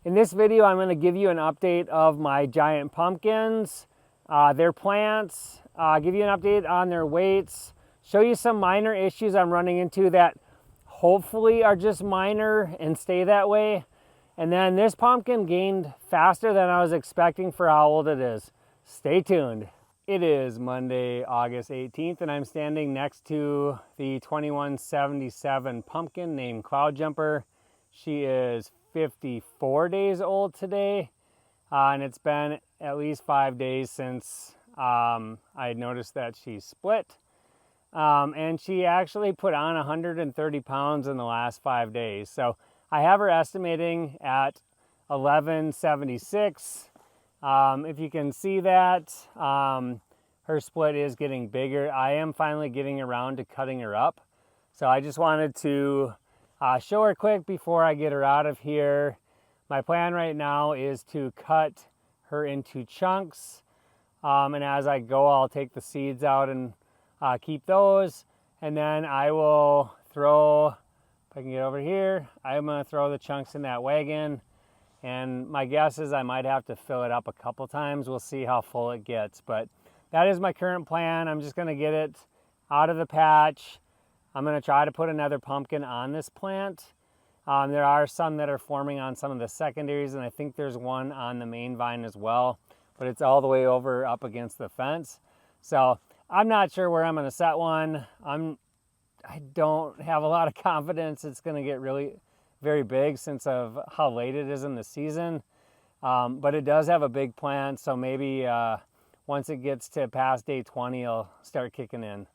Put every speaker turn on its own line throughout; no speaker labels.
In this video, I'm going to give you an update of my giant pumpkins, their plants, give you an update on their weights, show you some minor issues I'm running into that hopefully are just minor and stay that way. And then this pumpkin gained faster than I was expecting for how old it is. Stay tuned. It is Monday, August 18th, and I'm standing next to the 2177 pumpkin named Cloud Jumper. She is 54 days old today, and it's been at least 5 days since I noticed that she split. And she actually put on 130 pounds in the last 5 days. So I have her estimating at 1176. If you can see that, her split is getting bigger. I am finally getting around to cutting her up. So I just wanted to show her quick before I get her out of here. My plan right now is to cut her into chunks. And as I go, I'll take the seeds out and keep those. And then I will throw, if I can get over here, I'm gonna throw the chunks in that wagon. And my guess is I might have to fill it up a couple times. We'll see how full it gets. But that is my current plan. I'm just gonna get it out of the patch. I'm gonna try to put another pumpkin on this plant. There are some that are forming on some of the secondaries, and I think there's one on the main vine as well, but it's all the way over up against the fence. So I'm not sure where I'm gonna set one. I don't have a lot of confidence it's gonna get really very big since of how late it is in the season. But it does have a big plant, so maybe once it gets to past day 20, it'll start kicking in.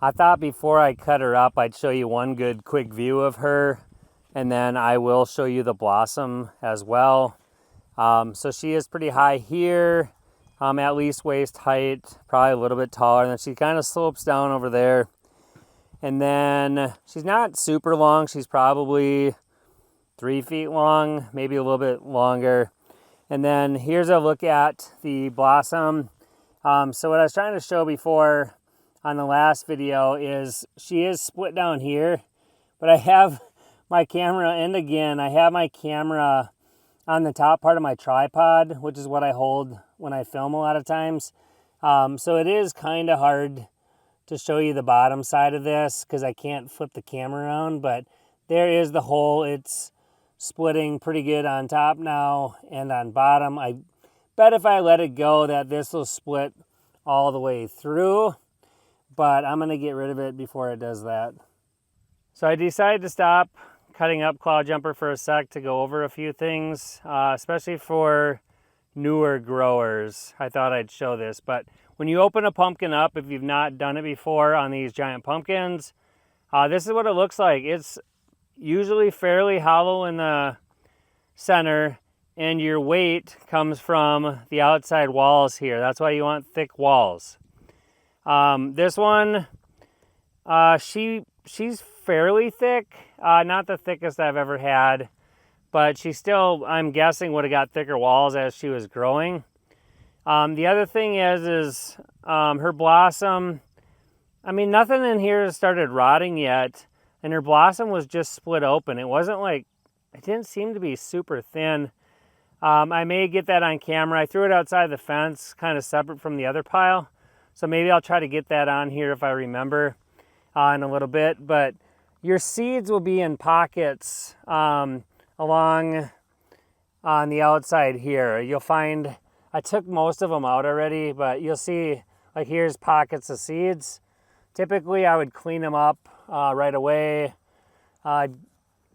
I thought before I cut her up, I'd show you one good quick view of her, and then I will show you the blossom as well. So she is pretty high here, at least waist height, probably a little bit taller, and then she kind of slopes down over there. And then she's not super long. She's probably 3 feet long, maybe a little bit longer. And then here's a look at the blossom. So what I was trying to show before on the last video is she is split down here, but I have my camera, and again, I have my camera on the top part of my tripod, which is what I hold when I film a lot of times. So it is kind of hard to show you the bottom side of this because I can't flip the camera around, but there is the hole. It's splitting pretty good on top now and on bottom. I bet if I let it go that this will split all the way through, but I'm gonna get rid of it before it does that. So I decided to stop cutting up Cloud Jumper for a sec to go over a few things, especially for newer growers. I thought I'd show this, but when you open a pumpkin up, if you've not done it before on these giant pumpkins, this is what it looks like. It's usually fairly hollow in the center, and your weight comes from the outside walls here. That's why you want thick walls. This one, she's fairly thick, not the thickest I've ever had, but she still, I'm guessing, would have got thicker walls as she was growing. The other thing is her blossom, I mean, nothing in here has started rotting yet, and her blossom was just split open. It wasn't like, it didn't seem to be super thin. I may get that on camera. I threw it outside the fence, kind of separate from the other pile, so maybe I'll try to get that on here if I remember in a little bit. But your seeds will be in pockets along on the outside here. You'll find, I took most of them out already, but you'll see, like, here's pockets of seeds. Typically I would clean them up right away. A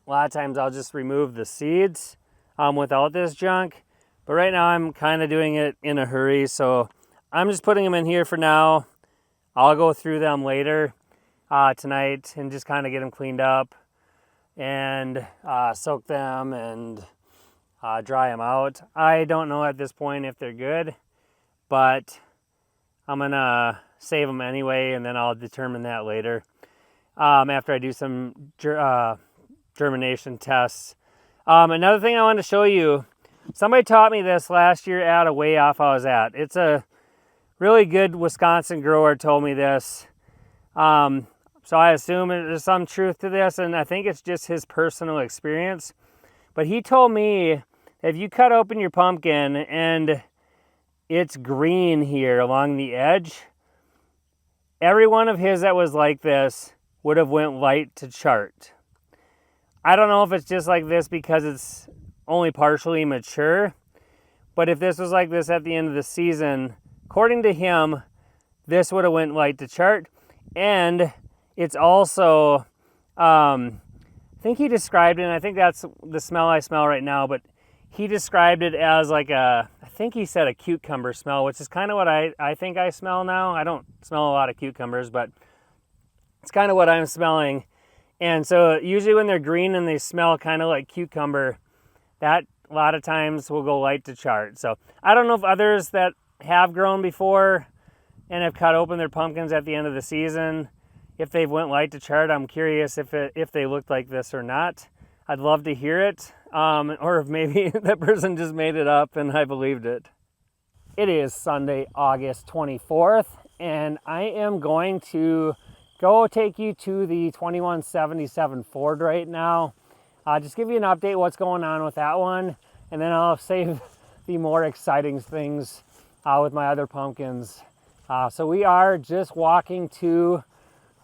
lot of times I'll just remove the seeds without this junk, but right now I'm kind of doing it in a hurry, so I'm just putting them in here for now. I'll go through them later tonight and just kind of get them cleaned up and soak them and dry them out. I don't know at this point if they're good, but I'm gonna save them anyway, and then I'll determine that later after I do some germination tests. Another thing I wanted to show you, somebody taught me this last year at a weigh off I was at. It's a really good Wisconsin grower told me this. So I assume there's some truth to this, and I think it's just his personal experience. But he told me if you cut open your pumpkin and it's green here along the edge, every one of his that was like this would have went light to chart. I don't know if it's just like this because it's only partially mature, but if this was like this at the end of the season, according to him, this would have went light to chart. And it's also, I think he described it, and I think that's the smell I smell right now, but he described it as like I think he said a cucumber smell, which is kind of what I think I smell now. I don't smell a lot of cucumbers, but it's kind of what I'm smelling. And so usually when they're green and they smell kind of like cucumber, that a lot of times will go light to chart. So I don't know if others that have grown before and have cut open their pumpkins at the end of the season, if they've went light to chart. I'm curious if they looked like this or not. I'd love to hear it, or if maybe that person just made it up and I believed it. It is Sunday, August 24th, and I am going to go take you to the 2177 Ford right now. Just give you an update what's going on with that one, and then I'll save the more exciting things with my other pumpkins. So we are just walking to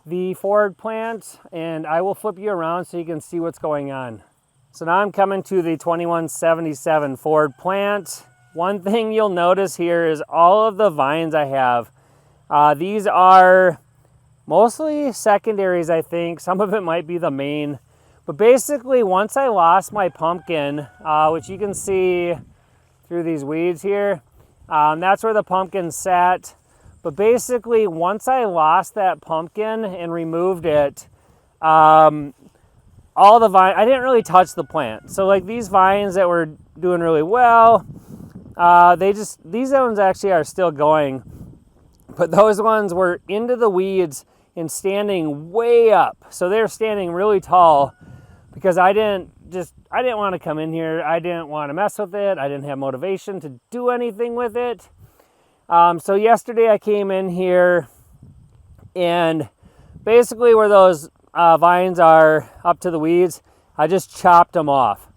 the Ford plant, and I will flip you around so you can see what's going on. So now I'm coming to the 2177 Ford plant. One thing you'll notice here is all of the vines I have. These are mostly secondaries, I think. Some of it might be the main. But basically, once I lost my pumpkin, which you can see through these weeds here, that's where the pumpkin sat. But basically, once I lost that pumpkin and removed it, all the vines, I didn't really touch the plant. So like these vines that were doing really well, these ones actually are still going. But those ones were into the weeds and standing way up. So they're standing really tall because I didn't want to come in here. I didn't want to mess with it. I didn't have motivation to do anything with it. So yesterday I came in here and basically where those vines are up to the weeds, I just chopped them off.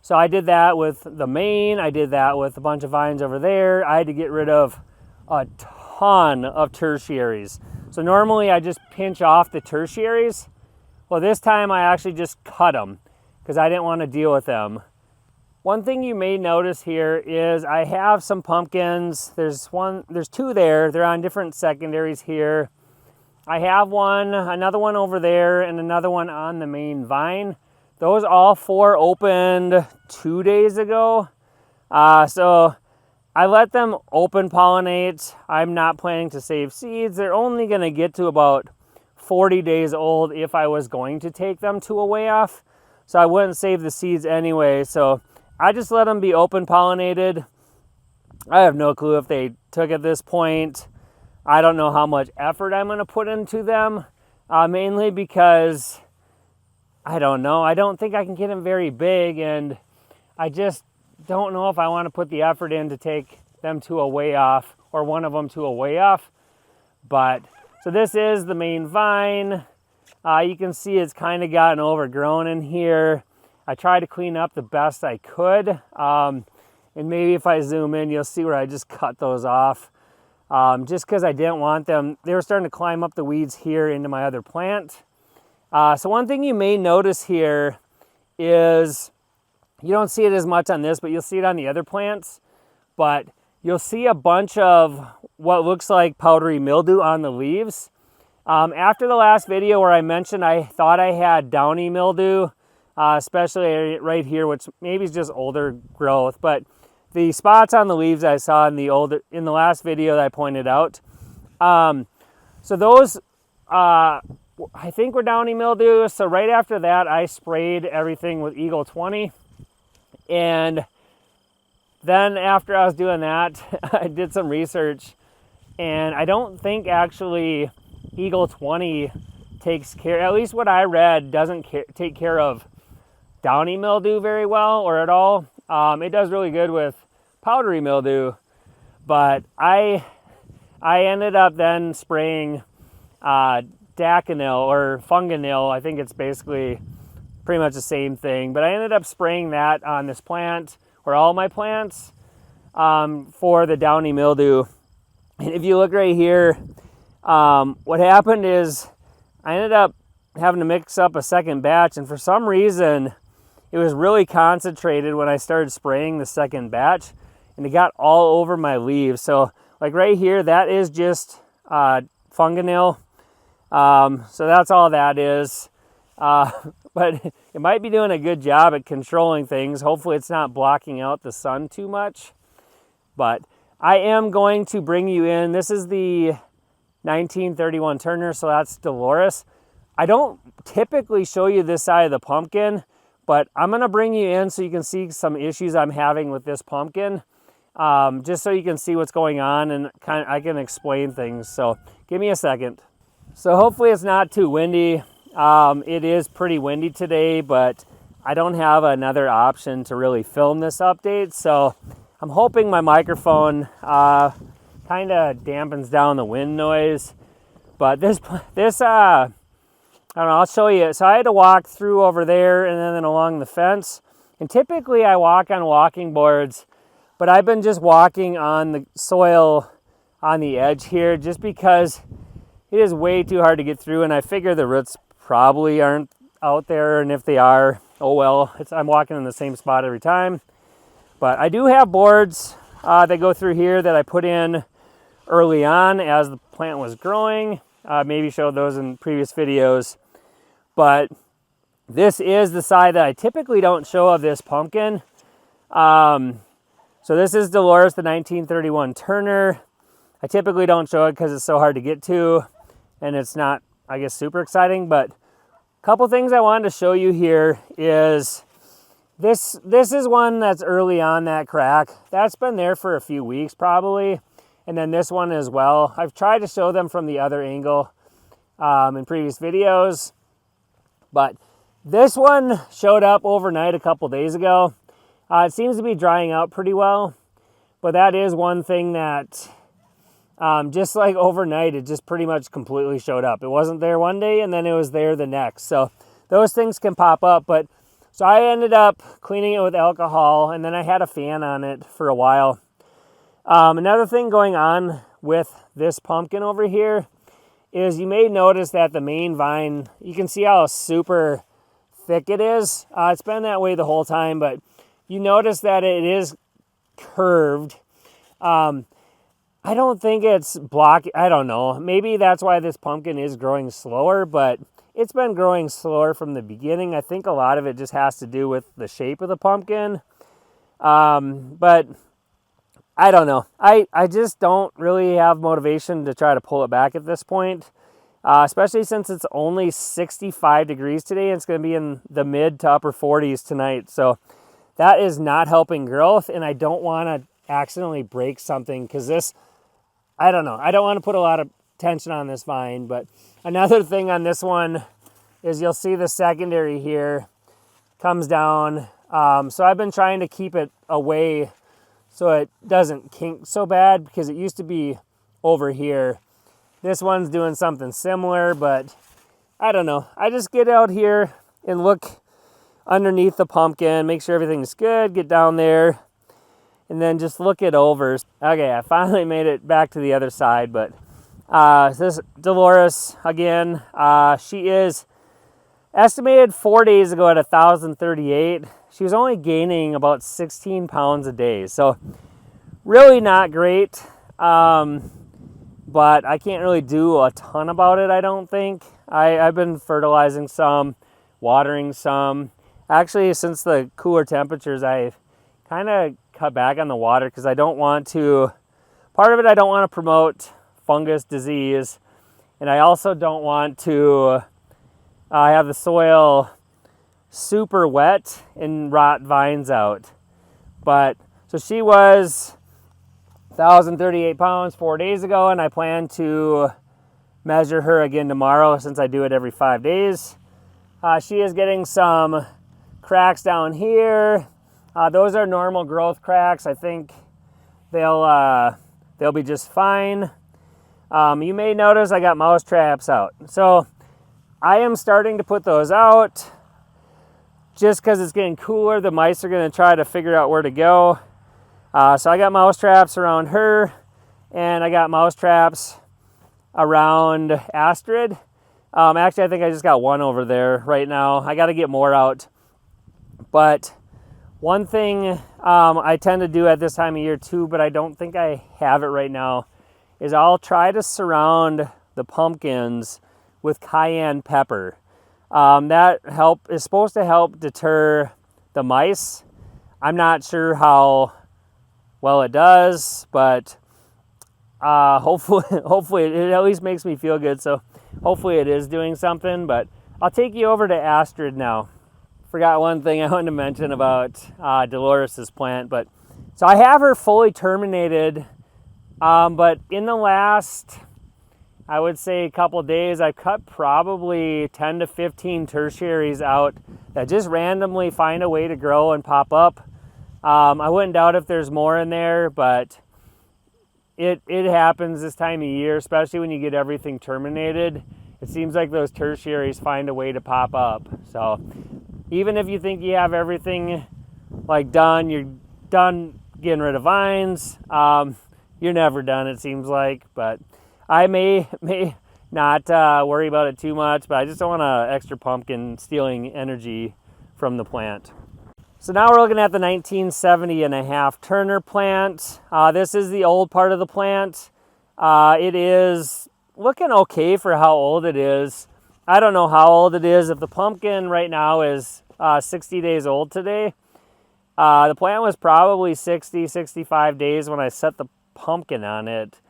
So I did that with the main. I did that with a bunch of vines over there. I had to get rid of a ton of tertiaries. So normally I just pinch off the tertiaries. Well, this time I actually just cut them because I didn't want to deal with them. One thing you may notice here is I have some pumpkins. There's two there. They're on different secondaries here. I have another one over there, and another one on the main vine. Those all four opened 2 days ago. So I let them open pollinate. I'm not planning to save seeds. They're only going to get to about 40 days old if I was going to take them to a weigh off. So I wouldn't save the seeds anyway. So I just let them be open pollinated. I have no clue if they took at this point. I don't know how much effort I'm going to put into them, mainly because I don't know. I don't think I can get them very big, and I just don't know if I want to put the effort in to take them to a weigh off or one of them to a weigh off. But so this is the main vine. You can see it's kind of gotten overgrown in here. I tried to clean up the best I could. And maybe if I zoom in, you'll see where I just cut those off. Just because I didn't want them. They were starting to climb up the weeds here into my other plant. So one thing you may notice here is, you don't see it as much on this, but you'll see it on the other plants. But you'll see a bunch of what looks like powdery mildew on the leaves. After the last video where I mentioned I thought I had downy mildew, especially right here, which maybe is just older growth, but the spots on the leaves I saw in the last video that I pointed out. So those, I think were downy mildew. So right after that, I sprayed everything with Eagle 20. And then after I was doing that, I did some research, and I don't think actually Eagle 20 takes care, at least what I read, doesn't take care of downy mildew very well or at all. It does really good with powdery mildew, but I ended up then spraying Daconil or Funganil. I think it's basically pretty much the same thing, but I ended up spraying that on this plant, for all my plants for the downy mildew. And if you look right here, what happened is I ended up having to mix up a second batch, and for some reason it was really concentrated when I started spraying the second batch, and it got all over my leaves. So like right here, that is just funganil. So that's all that is. But it might be doing a good job at controlling things. Hopefully it's not blocking out the sun too much. But I am going to bring you in. This is the 1931 Turner, so that's Dolores. I don't typically show you this side of the pumpkin, but I'm going to bring you in so you can see some issues I'm having with this pumpkin, just so you can see what's going on and I can explain things. So give me a second. So hopefully it's not too windy. It is pretty windy today, but I don't have another option to really film this update. So I'm hoping my microphone kind of dampens down the wind noise. But this I don't know, I'll show you. So I had to walk through over there and then along the fence. And typically I walk on walking boards, but I've been just walking on the soil on the edge here just because it is way too hard to get through, and I figure the roots probably aren't out there, and if they are, oh well, I'm walking in the same spot every time. But I do have boards that go through here that I put in early on as the plant was growing. Maybe showed those in previous videos. But this is the side that I typically don't show of this pumpkin. So this is Dolores, the 1931 Turner. I typically don't show it because it's so hard to get to, and it's not, I guess, super exciting. But a couple things I wanted to show you here is this is one that's early on that crack. That's been there for a few weeks probably. And then this one as well. I've tried to show them from the other angle in previous videos. But this one showed up overnight a couple days ago. It seems to be drying out pretty well. But that is one thing that just like overnight, it just pretty much completely showed up. It wasn't there one day and then it was there the next. So those things can pop up. But so I ended up cleaning it with alcohol, and then I had a fan on it for a while. Another thing going on with this pumpkin over here is you may notice that the main vine, you can see how super thick it is. It's been that way the whole time, but you notice that it is curved. I don't think it's blocking, I don't know. Maybe that's why this pumpkin is growing slower, but it's been growing slower from the beginning. I think a lot of it just has to do with the shape of the pumpkin. But I don't know. I just don't really have motivation to try to pull it back at this point, especially since it's only 65 degrees today. And it's going to be in the mid to upper 40s tonight. So that is not helping growth, and I don't want to accidentally break something because this, I don't know. I don't want to put a lot of tension on this vine. But another thing on this one is you'll see the secondary here comes down. So I've been trying to keep it away so it doesn't kink so bad because it used to be over here. This one's doing something similar, but I don't know. I just get out here and look underneath the pumpkin, make sure everything's good, get down there, and then just look it over. Okay, I finally made it back to the other side, but this Dolores, again, she is estimated 4 days ago at 1,038. She was only gaining about 16 pounds a day, so really not great, but I can't really do a ton about it, I don't think. I've been fertilizing some, watering some. Actually, since the cooler temperatures, I've kind of cut back on the water because I don't want to, part of it, I don't want to promote fungus disease, and I also don't want to have the soil super wet and rot vines out. But so she was 1,038 pounds 4 days ago, and I plan to measure her again tomorrow since I do it every 5 days. She is getting some cracks down here. Those are normal growth cracks. I think they'll be just fine. You may notice I got mouse traps out. So I am starting to put those out just because it's getting cooler, the mice are going to try to figure out where to go. So I got mouse traps around her, and I got mouse traps around Astrid. Actually, I think I just got one over there right now. I got to get more out. But one thing I tend to do at this time of year too, but I don't think I have it right now, is I'll try to surround the pumpkins with cayenne pepper. That is supposed to help deter the mice. I'm not sure how well it does, but hopefully it at least makes me feel good. So hopefully it is doing something. But I'll take you over to Astrid now. Forgot one thing I wanted to mention about Dolores's plant, but so I have her fully terminated. But in the last, I would say, a couple days, I've cut probably 10 to 15 tertiaries out that just randomly find a way to grow and pop up. I wouldn't doubt if there's more in there, but it happens this time of year, especially when you get everything terminated. It seems like those tertiaries find a way to pop up. So even if you think you have everything like done, you're done getting rid of vines, you're never done, it seems like. But I may not worry about it too much, but I just don't want an extra pumpkin stealing energy from the plant. So now we're looking at the 1970 and a half Turner plant. This is the old part of the plant. It is looking okay for how old it is. I don't know how old it is. If the pumpkin right now is 60 days old today, the plant was probably 60, 65 days when I set the pumpkin on it.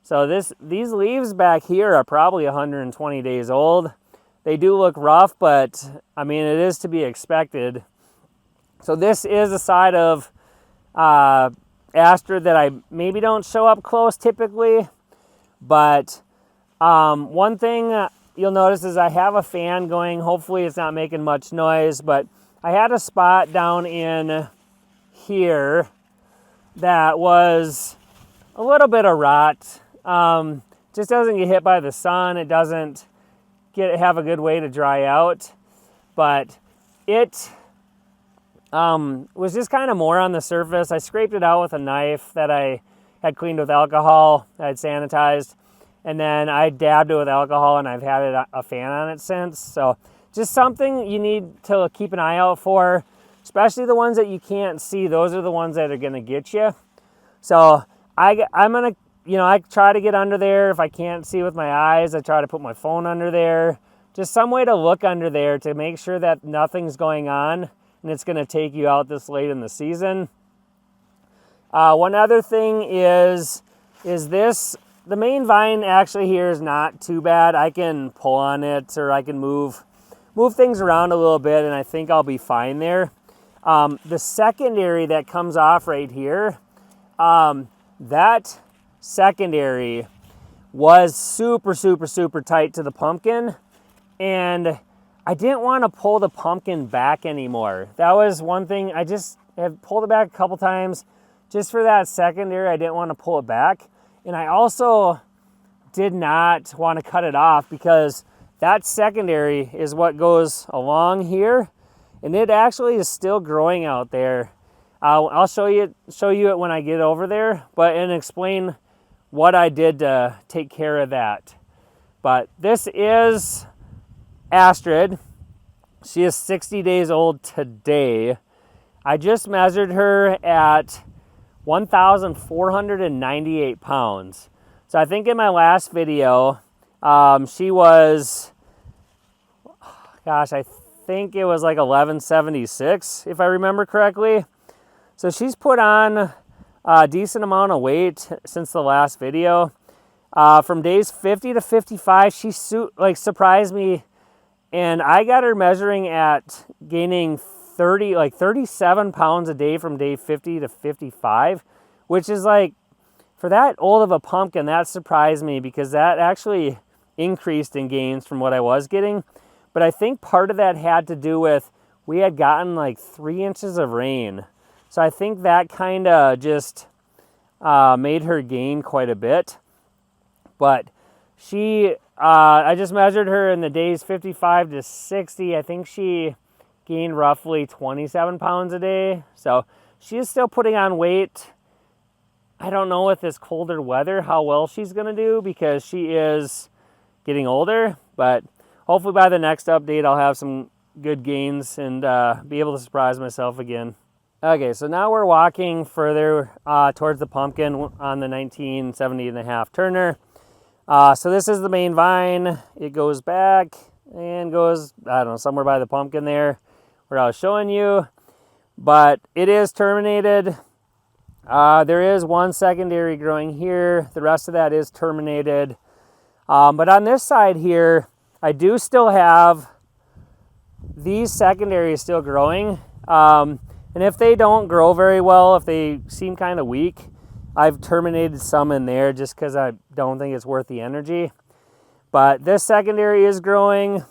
So these leaves back here are probably 120 days old. They do look rough, but I mean, it is to be expected. So this is a side of Astrid that I maybe don't show up close typically, but one thing you'll notice is I have a fan going. Hopefully it's not making much noise, but I had a spot down in here that was a little bit of rot. Just doesn't get hit by the sun. It doesn't have a good way to dry out, but it was just kind of more on the surface. I scraped it out with a knife that I had cleaned with alcohol, I had sanitized, and then I dabbed it with alcohol, and I've had a fan on it since. So just something you need to keep an eye out for, especially the ones that you can't see. Those are the ones that are going to get you. So I'm going to, I try to get under there. If I can't see with my eyes, I try to put my phone under there. Just some way to look under there to make sure that nothing's going on and it's going to take you out this late in the season. One other thing is this. The main vine actually here is not too bad. I can pull on it, or I can move things around a little bit, and I think I'll be fine there. The secondary that comes off right here, that secondary was super, super, super tight to the pumpkin, and I didn't want to pull the pumpkin back anymore. That was one thing. I just have pulled it back a couple times just for that secondary. I didn't want to pull it back. And I also did not want to cut it off because that secondary is what goes along here, and it actually is still growing out there. I'll show you it when I get over there, and explain what I did to take care of that. But this is Astrid. She is 60 days old today. I just measured her at 1,498 pounds. So I think in my last video, she was, I think it was like 1176, if I remember correctly. So she's put on a decent amount of weight since the last video. From days 50 to 55, she surprised me, and I got her measuring at gaining 37 pounds a day from day 50 to 55, which is like, for that old of a pumpkin, that surprised me because that actually increased in gains from what I was getting. But I think part of that had to do with we had gotten like 3 inches of rain. So I think that kind of just made her gain quite a bit. But I just measured her in the days 55 to 60. I think she gained roughly 27 pounds a day. So she is still putting on weight. I don't know with this colder weather how well she's going to do because she is getting older. But hopefully by the next update, I'll have some good gains and be able to surprise myself again. Okay, so now we're walking further towards the pumpkin on the 1970.5 Turner. So this is the main vine. It goes back and goes, I don't know, somewhere by the pumpkin there where I was showing you. But it is terminated. There is one secondary growing here. The rest of that is terminated. But on this side here, I do still have these secondaries still growing. And if they don't grow very well, if they seem kind of weak, I've terminated some in there just because I don't think it's worth the energy. But this secondary is growing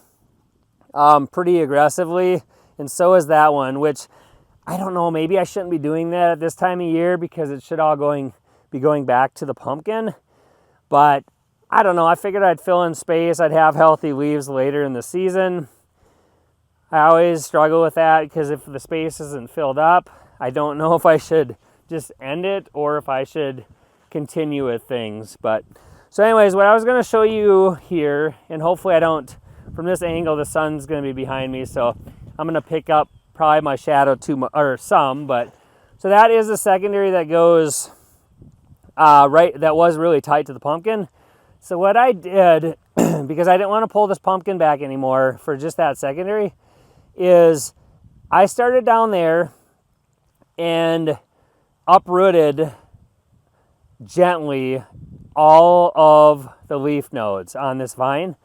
pretty aggressively, and so is that one, which I don't know, maybe I shouldn't be doing that at this time of year because it should all be going back to the pumpkin. But I don't know, I figured I'd fill in space, I'd have healthy leaves later in the season. I always struggle with that because if the space isn't filled up, I don't know if I should just end it or if I should continue with things. But so anyways, what I was going to show you here, and hopefully I don't, from this angle, the sun's going to be behind me, so I'm going to pick up probably my shadow or some, but so that is the secondary that goes right, that was really tight to the pumpkin. So what I did, because I didn't want to pull this pumpkin back anymore for just that secondary, is I started down there and uprooted gently all of the leaf nodes on this vine.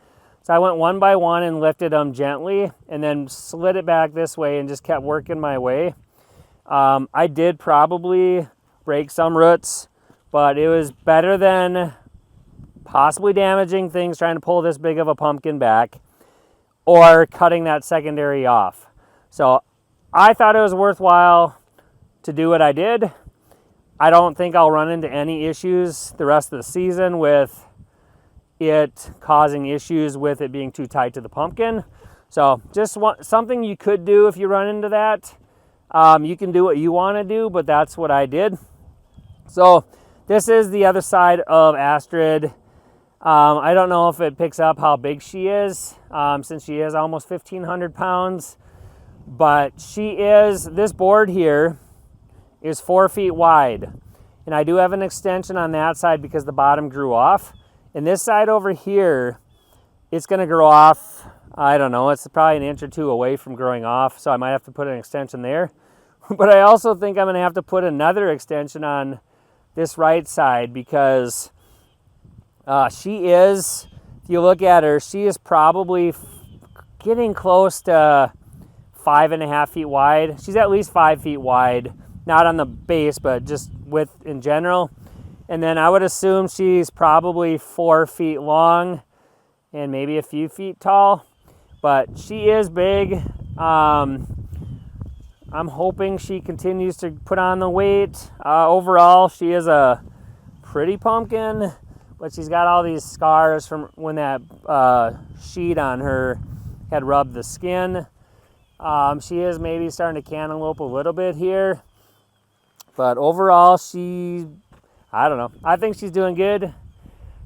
So I went one by one and lifted them gently and then slid it back this way and just kept working my way. I did probably break some roots, but it was better than possibly damaging things trying to pull this big of a pumpkin back or cutting that secondary off. So I thought it was worthwhile to do what I did. I don't think I'll run into any issues the rest of the season with it causing issues with it being too tight to the pumpkin. So just something you could do if you run into that. You can do what you want to do, but that's what I did. So this is the other side of Astrid. I don't know if it picks up how big she is, since she is almost 1,500 pounds, but this board here is 4 feet wide, and I do have an extension on that side because the bottom grew off, and this side over here, it's going to grow off, I don't know, it's probably an inch or two away from growing off, so I might have to put an extension there, but I also think I'm going to have to put another extension on this right side because she is, if you look at her, she is probably getting close to 5.5 feet wide. She's at least 5 feet wide, not on the base, but just width in general. And then I would assume she's probably 4 feet long and maybe a few feet tall, but she is big. I'm hoping she continues to put on the weight. Overall, she is a pretty pumpkin, but she's got all these scars from when that sheet on her had rubbed the skin. She is maybe starting to cantaloupe a little bit here. But overall, I don't know. I think she's doing good.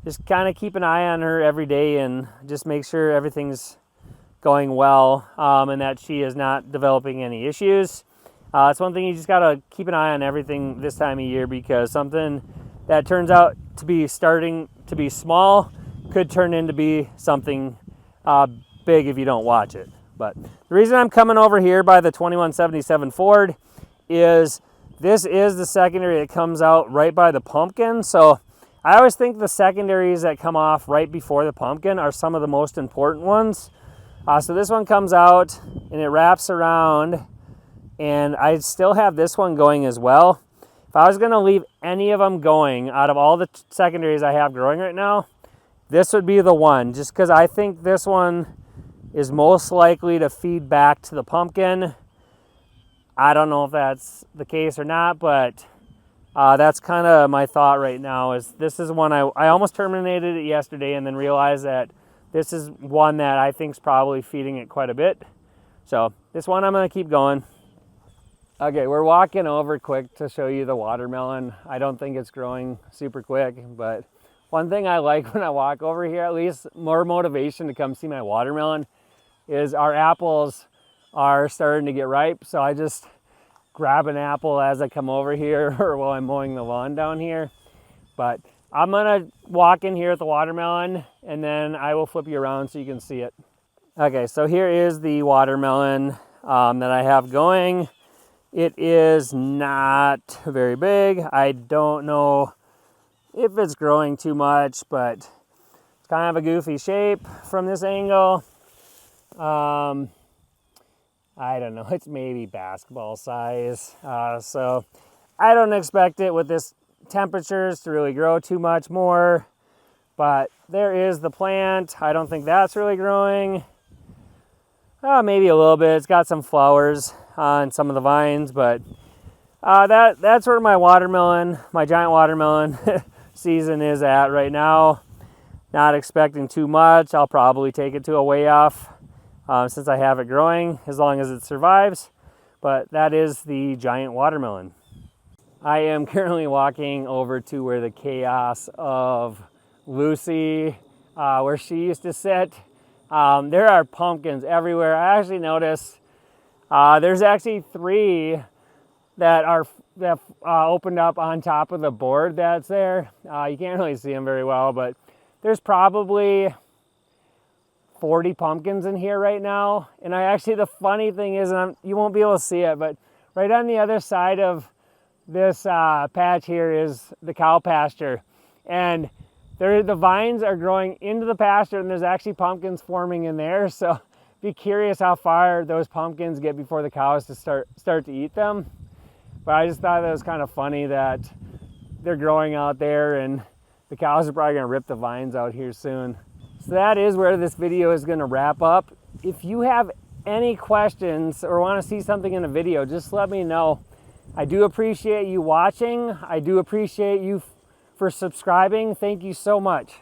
Just kind of keep an eye on her every day and just make sure everything's going well and that she is not developing any issues. It's one thing you just got to keep an eye on everything this time of year because something that turns out to be starting to be small could turn into be something big if you don't watch it. But the reason I'm coming over here by the 2177 Ford is this is the secondary that comes out right by the pumpkin. So I always think the secondaries that come off right before the pumpkin are some of the most important ones. So this one comes out and it wraps around, and I still have this one going as well. If I was going to leave any of them going out of all the secondaries I have growing right now, this would be the one, just because I think this one is most likely to feed back to the pumpkin. I don't know if that's the case or not, but that's kind of my thought right now. Is this is one I almost terminated it yesterday and then realized that this is one that I think is probably feeding it quite a bit. So this one I'm gonna keep going. Okay, we're walking over quick to show you the watermelon. I don't think it's growing super quick, but one thing I like when I walk over here, at least more motivation to come see my watermelon, is our apples are starting to get ripe. So I just grab an apple as I come over here or while I'm mowing the lawn down here. But I'm gonna walk in here with the watermelon and then I will flip you around so you can see it. Okay, so here is the watermelon that I have going. It is not very big. I don't know if it's growing too much, but it's kind of a goofy shape from this angle. I don't know, it's maybe basketball size. So I don't expect it with this temperatures to really grow too much more, but there is the plant. I don't think that's really growing. Maybe a little bit. It's got some flowers on some of the vines, but that's where my watermelon, my giant watermelon season is at right now. Not expecting too much. I'll probably take it to a weigh off since I have it growing, as long as it survives. But that is the giant watermelon. I am currently walking over to where the chaos of Lucy, where she used to sit. There are pumpkins everywhere. I actually noticed there's actually 3 that opened up on top of the board that's there. You can't really see them very well, but there's probably 40 pumpkins in here right now. And the funny thing is, and you won't be able to see it, but right on the other side of this patch here is the cow pasture. And the vines are growing into the pasture and there's actually pumpkins forming in there. So be curious how far those pumpkins get before the cows to start to eat them. But I just thought that was kind of funny that they're growing out there and the cows are probably gonna rip the vines out here soon. So that is where this video is gonna wrap up. If you have any questions or wanna see something in a video, just let me know. I do appreciate you watching. I do appreciate you for subscribing. Thank you so much.